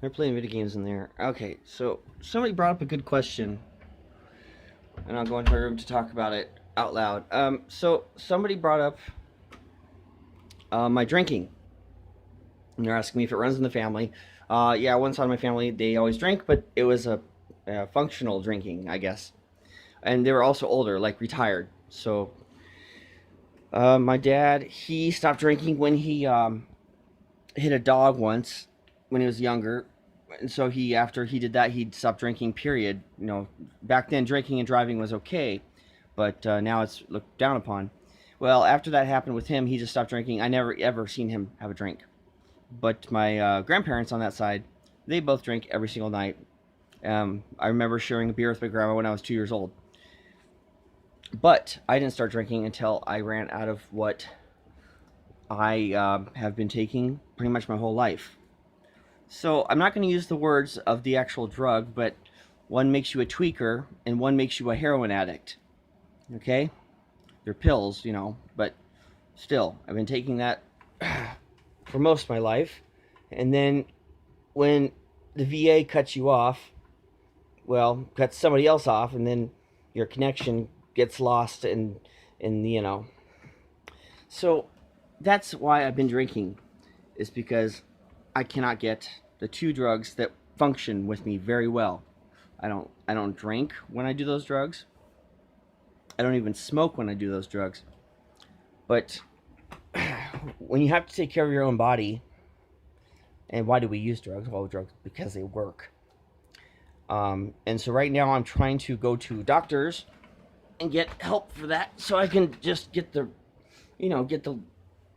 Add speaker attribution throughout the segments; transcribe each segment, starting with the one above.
Speaker 1: They're playing video games in there. Okay, so somebody brought up a good question, and I'll go into my room to talk about it out loud. So somebody brought up my drinking, and they're asking me if it runs in the family. Yeah, one side of my family they always drink, but it was a functional drinking, I guess, and they were also older, like retired. So my dad he stopped drinking when he hit a dog once when he was younger, and so he after he did that he stopped drinking. Period. You know, back then drinking and driving was okay, but now it's looked down upon. Well, after that happened with him, he just stopped drinking. I never ever seen him have a drink. But my grandparents on that side, they both drink every single night. I remember sharing a beer with my grandma when I was 2 years old. But I didn't start drinking until I ran out of what I have been taking pretty much my whole life. So I'm not going to use the words of the actual drug, but one makes you a tweaker and one makes you a heroin addict. Okay? They're pills, you know, but still, I've been taking that for most of my life. And then when the VA cuts you off, well, cuts somebody else off, and then your connection gets lost in you know. So that's why I've been drinking, is because I cannot get the two drugs that function with me very well. I don't drink when I do those drugs. I don't even smoke when I do those drugs. But when you have to take care of your own body, and why do we use drugs? Well, drugs because they work. And so right now I'm trying to go to doctors and get help for that, so I can just get the, get the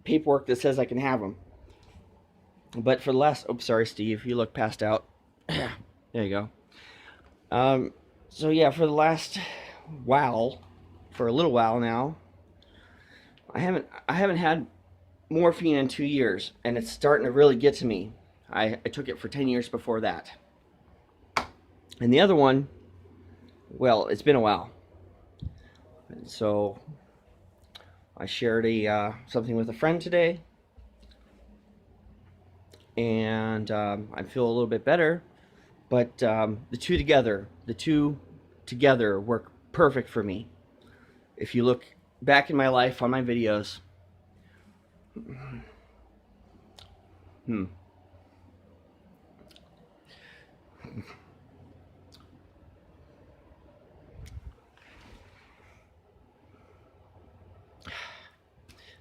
Speaker 1: paperwork that says I can have them. But for the last, oh, sorry, Steve, you look passed out. There you go. So yeah, for the last while, for a little while now, I haven't had morphine in 2 years, and it's starting to really get to me. I took it for 10 years before that. And the other one, well, it's been a while. And so I shared something with a friend today, and I feel a little bit better. But the two together work perfect for me. If you look back in my life on my videos,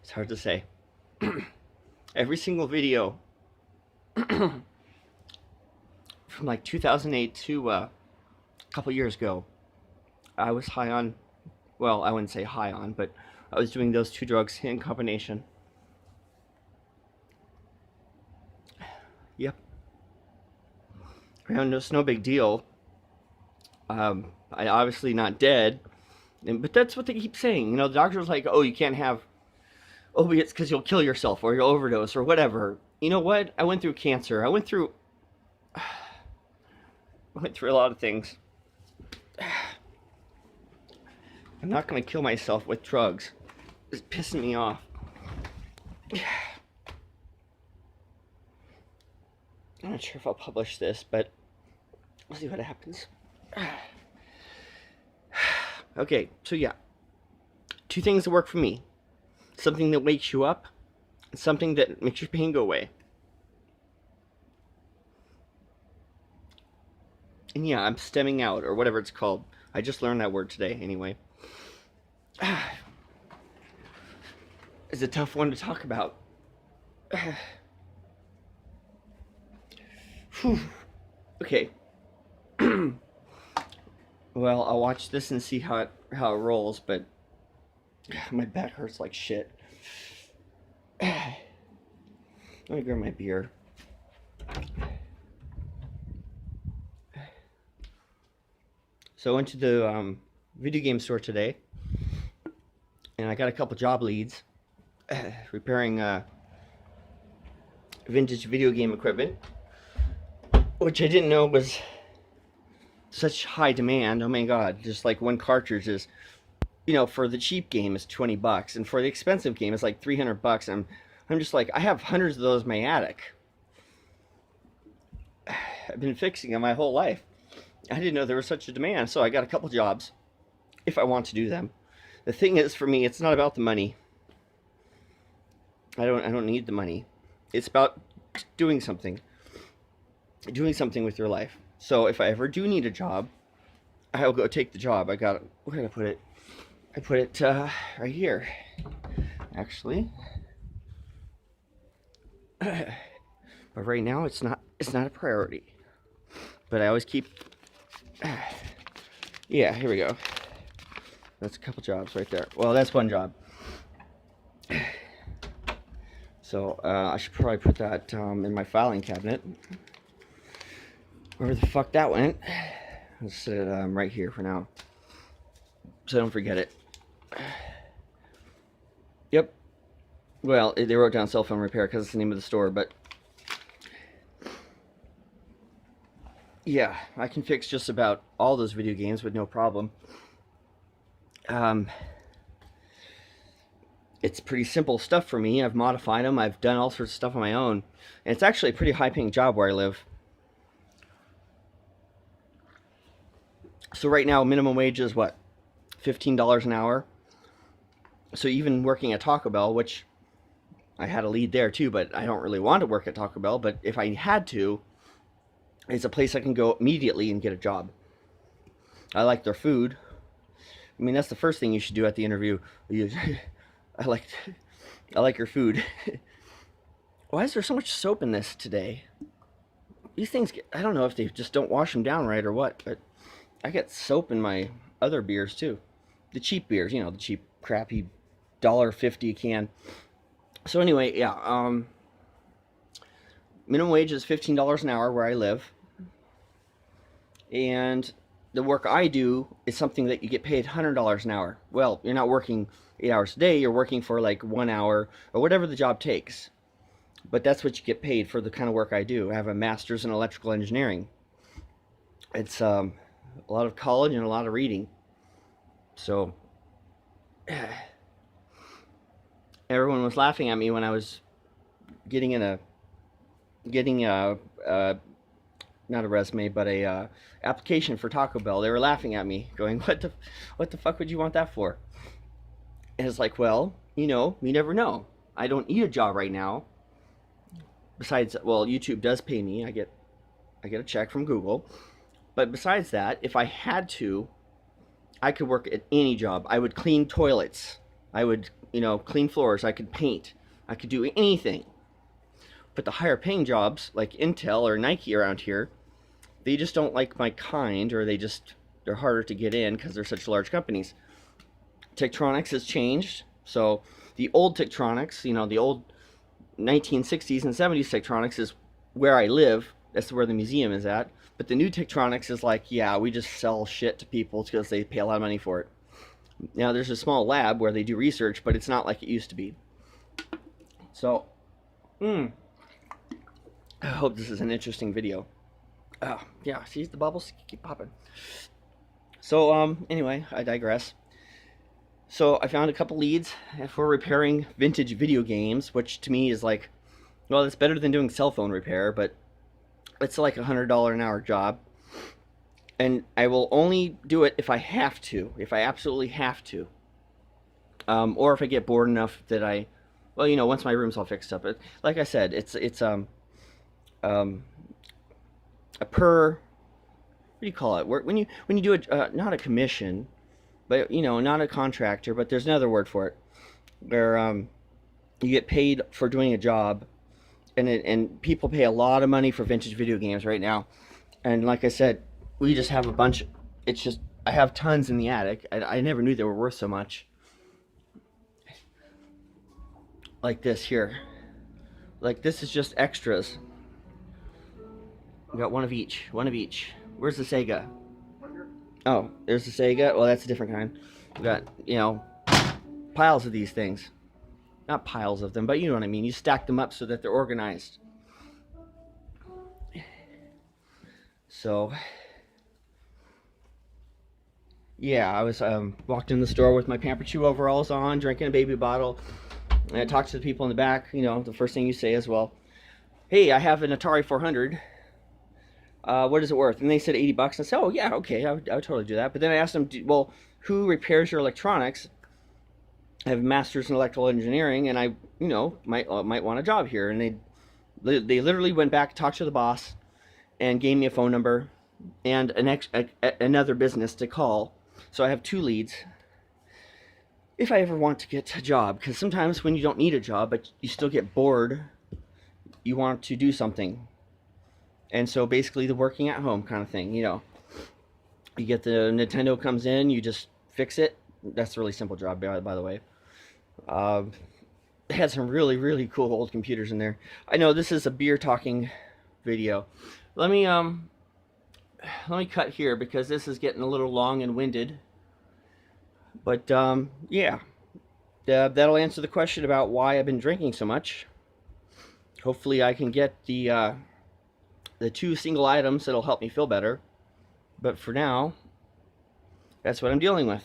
Speaker 1: it's hard to say. Every single video from like 2008 to a couple years ago, I was high on, well, I wouldn't say high on, but I was doing those two drugs in combination. Yep. It's no big deal. I obviously not dead, but that's what they keep saying. You know, the doctor's like, oh, you can't have opiates because you'll kill yourself or you'll overdose or whatever. You know what? I went through cancer. I went through a lot of things. I'm not going to kill myself with drugs. It's pissing me off. I'm not sure if I'll publish this, but we'll see what happens. Okay, so yeah. Two things that work for me. Something that wakes you up, and something that makes your pain go away. And yeah, I'm stemming out, or whatever it's called. I just learned that word today, anyway. It's a tough one to talk about. Okay. Well, I'll watch this and see how it rolls, but my back hurts like shit. Let me grab my beer. So I went to the video game store today, and I got a couple job leads repairing vintage video game equipment, which I didn't know was such high demand. Oh my god, just like one cartridge is, for the cheap game is $20, and for the expensive game it's like $300. I'm just like, I have hundreds of those in my attic. I've been fixing them my whole life. I didn't know there was such a demand, so I got a couple jobs if I want to do them. The thing is, for me, it's not about the money. I don't need the money. It's about doing something with your life. So if I ever do need a job, I'll go take the job. Where did I put it? I put it right here, actually. But right now, it's not a priority. But I always keep. Yeah, here we go. That's a couple jobs right there. Well, that's one job. So I should probably put that in my filing cabinet. Wherever the fuck that went. Let's set it right here for now, so I don't forget it. Yep. Well, they wrote down cell phone repair because it's the name of the store, but yeah, I can fix just about all those video games with no problem. It's pretty simple stuff for me. I've modified them. I've done all sorts of stuff on my own. And it's actually a pretty high-paying job where I live. So right now, minimum wage is what? $15 an hour. So even working at Taco Bell, which I had a lead there too, but I don't really want to work at Taco Bell. But if I had to, it's a place I can go immediately and get a job. I like their food. I mean, that's the first thing you should do at the interview. I like your food. Why is there so much soap in this today? These things, I don't know if they just don't wash them down right or what, but I get soap in my other beers too. The cheap beers, you know, the cheap, crappy $1.50 a can. So anyway, yeah, minimum wage is $15 an hour where I live. And the work I do is something that you get paid $100 an hour. Well, you're not working 8 hours a day, you're working for like 1 hour or whatever the job takes. But that's what you get paid for the kind of work I do. I have a master's in electrical engineering. It's a lot of college and a lot of reading. So everyone was laughing at me when I was getting a not a resume, but a application for Taco Bell. They were laughing at me, going, what the fuck would you want that for? And it's like, well, you know, you never know. I don't need a job right now. Besides, well, YouTube does pay me. I get a check from Google. But besides that, if I had to, I could work at any job. I would clean toilets. I would, you know, clean floors. I could paint. I could do anything. But the higher paying jobs, like Intel or Nike around here, they just don't like my kind, or they're harder to get in because they're such large companies. Tektronix has changed. So the old Tektronix, you know, the old 1960s and 70s Tektronix is where I live. That's where the museum is at. But the new Tektronix is like, yeah, we just sell shit to people because they pay a lot of money for it. Now, there's a small lab where they do research, but it's not like it used to be. So, I hope this is an interesting video. Yeah, see, the bubbles keep popping. So, anyway, I digress. So, I found a couple leads for repairing vintage video games, which to me is like, well, it's better than doing cell phone repair, but it's like $100 an hour job. And I will only do it if I have to, if I absolutely have to. Or if I get bored enough that well, you know, once my room's all fixed up. Like I said, it's a per, what do you call it? When you do not a commission, but you know, not a contractor, but there's another word for it, where you get paid for doing a job, and people pay a lot of money for vintage video games right now. And like I said, we just have a bunch. It's just, I have tons in the attic. I never knew they were worth so much. Like this here. Like this is just extras. We got one of each. One of each. Where's the Sega? Oh, there's the Sega. Well, that's a different kind. We got, you know, piles of these things. Not piles of them, but you know what I mean. You stack them up so that they're organized. So, yeah, I was walked in the store with my Pamperchu overalls on, drinking a baby bottle, and I talked to the people in the back. You know, the first thing you say is, well, hey, I have an Atari 400. what is it worth? And they said 80 bucks. And I said, oh, yeah, okay, I would totally do that. But then I asked them, well, who repairs your electronics? I have a master's in electrical engineering, and I, might want a job here. And they literally went back, talked to the boss, and gave me a phone number and another business to call. So I have 2 leads if I ever want to get a job, because sometimes when you don't need a job but you still get bored, you want to do something. And so basically the working at home kind of thing, you get the Nintendo comes in, you just fix it. That's a really simple job, by the way. It had some really, really cool old computers in there. I know this is a beer talking video. Let me cut here because this is getting a little long and winded. But yeah, that'll answer the question about why I've been drinking so much. Hopefully I can get the 2 single items that'll help me feel better. But for now, that's what I'm dealing with.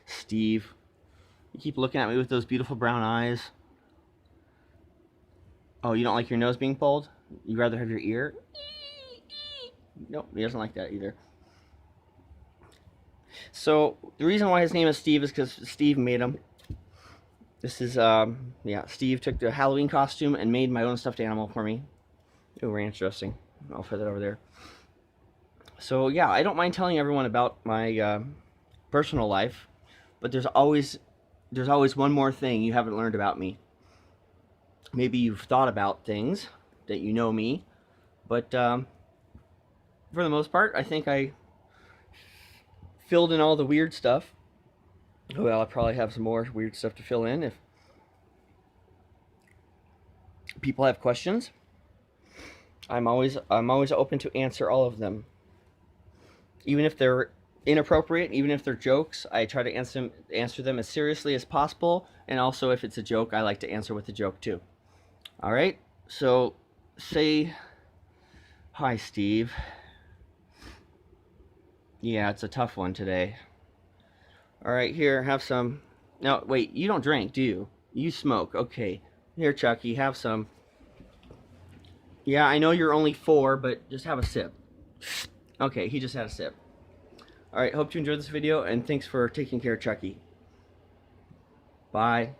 Speaker 1: Steve, you keep looking at me with those beautiful brown eyes. Oh, you don't like your nose being pulled? You'd rather have your ear? Nope, he doesn't like that either. So, the reason why his name is Steve is because Steve made him. This is, yeah, Steve took the Halloween costume and made my own stuffed animal for me. Oh, ranch dressing. I'll put that over there. So, yeah, I don't mind telling everyone about my personal life, but there's always one more thing you haven't learned about me. Maybe you've thought about things that you know me, but for the most part, I think I filled in all the weird stuff. Well, I probably have some more weird stuff to fill in if people have questions. I'm always open to answer all of them, even if they're inappropriate, even if they're jokes. I try to answer them as seriously as possible, and also if it's a joke, I like to answer with a joke too. All right, so say hi, Steve. Yeah, it's a tough one today. All right, here, have some. No, wait, you don't drink, do you? You smoke. Okay, here, Chucky, have some. Yeah, I know you're only 4, but just have a sip. Okay, he just had a sip. All right, hope you enjoyed this video, and thanks for taking care of Chucky. Bye.